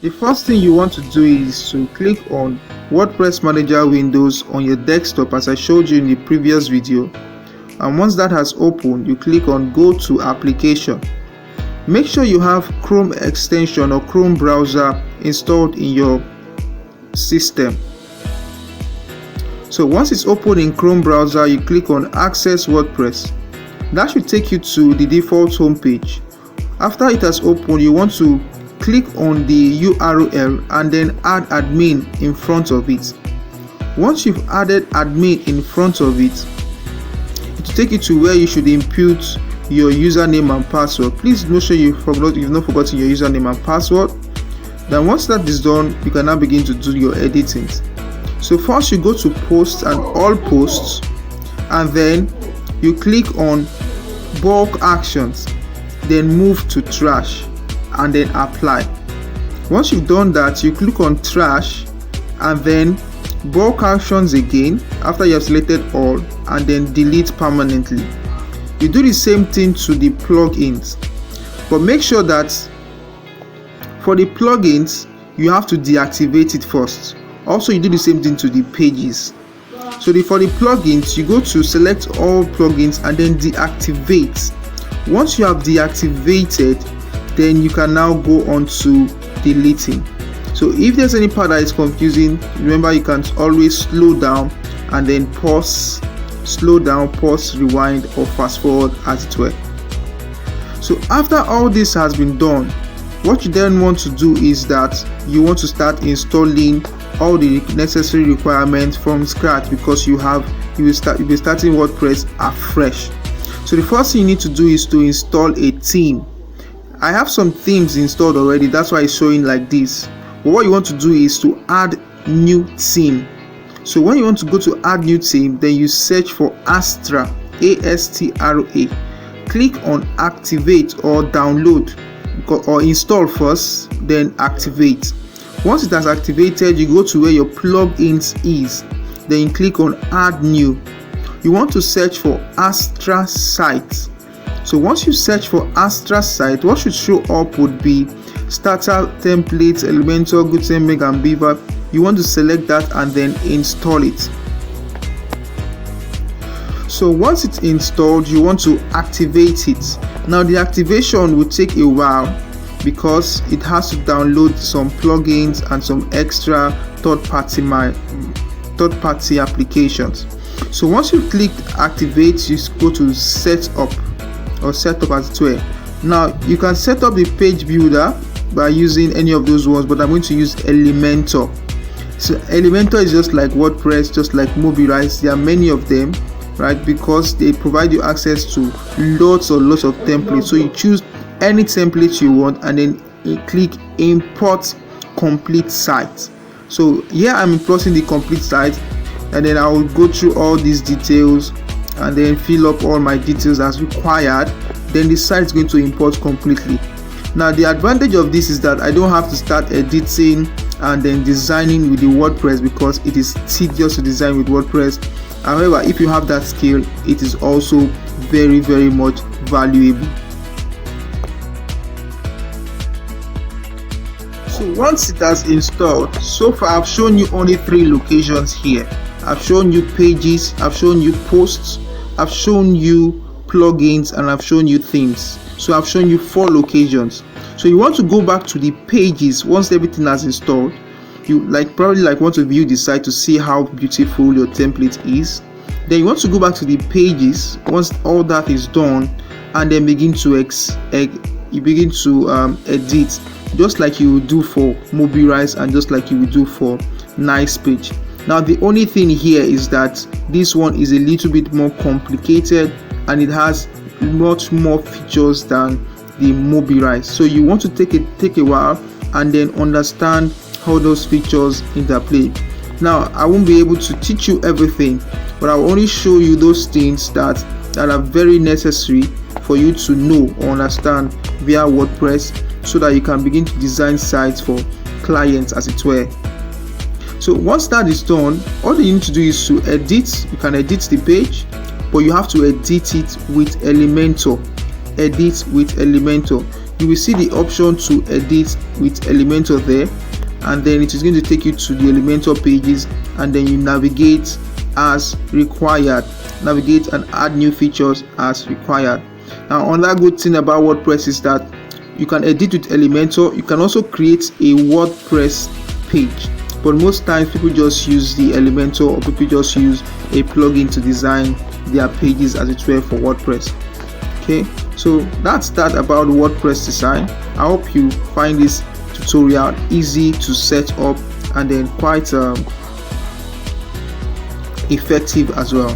The first thing you want to do is to click on WordPress Manager Windows on your desktop as I showed you in the previous video, and once that has opened, you click on Go to Application. Make sure you have Chrome extension or Chrome browser installed in your system. So once it's open in Chrome browser, you click on Access WordPress. That should take you to the default home page. After it has opened, you want to click on the URL and then add admin in front of it. Once you've added admin in front of it, it will take you to where you should input your username and password. Please make sure you've not forgotten your username and password. Then once that is done, you can now begin to do your editing. So first you go to Posts and All Posts, and then you click on Bulk Actions, then move to Trash and then Apply. Once you've done that, you click on Trash and then Bulk Actions again after you have selected all, and then Delete permanently. You do the same thing to the plugins, but make sure that for the plugins you have to deactivate it first. Also, you do the same thing to the pages. So for the plugins, you go to Select All Plugins and then Deactivate. Once you have deactivated, then you can now go on to deleting. So if there's any part that is confusing, remember you can always slow down and then pause, slow down, pause, rewind, or fast forward as it were. So after all this has been done, what you then want to do is that you want to start installing all the necessary requirements from scratch, because you'll be starting WordPress afresh. So the first thing you need to do is to install a theme. I have some themes installed already, that's why it's showing like this. But what you want to do is to add new theme. So when you want to go to add new theme, then you search for Astra, A-S-T-R-A. Click on Activate or Download or Install first, then Activate. Once it has activated, you go to where your plugins is, then you click on Add New. You want to search for Astra Site. So once you search for Astra Site, what should show up would be Starter, Templates, Elementor, Gutenberg and Beaver. You want to select that and then install it. So once it's installed, you want to activate it. Now the activation will take a while because it has to download some plugins and some extra third-party applications. So once you click activate, you go to setup as it were. Now you can set up the page builder by using any of those ones, but I'm going to use Elementor. So Elementor is just like WordPress, just like Mobilize. There are many of them, right? Because they provide you access to lots of templates. So you choose any template you want and then you click Import Complete Site. So here I'm importing the complete site, and then I will go through all these details and then fill up all my details as required. Then the site is going to import completely. Now the advantage of this is that I don't have to start editing and then designing with the WordPress, because it is tedious to design with WordPress. However, if you have that skill, it is also very much valuable. So once it has installed, so far I've shown you only 3 locations here. I've shown you pages, I've shown you posts, I've shown you plugins, and I've shown you themes. So I've shown you 4 locations. So you want to go back to the pages once everything has installed. You probably want to view the site to see how beautiful your template is. Then you want to go back to the pages once all that is done, and then begin to edit, just like you would do for Mobilize and just like you would do for Nicepage. Now the only thing here is that this one is a little bit more complicated and it has much more features than the Mobilize. So you want to take a while and then understand how those features interplay. Now I won't be able to teach you everything, but I will only show you those things that are very necessary for you to know or understand via WordPress, so that you can begin to design sites for clients as it were. So once that is done, all you need to do is to edit. You can edit the page, but you have to edit it with Elementor. you will see the option to edit with Elementor there, and then it is going to take you to the Elementor pages, and then you navigate as required, navigate and add new features as required. Now another good thing about WordPress is that you can edit with Elementor. You can also create a WordPress page, but most times people just use the Elementor, or people just use a plugin to design their pages as it were for WordPress. Okay, so that's that about WordPress design. I hope you find this tutorial easy to set up and then quite effective as well.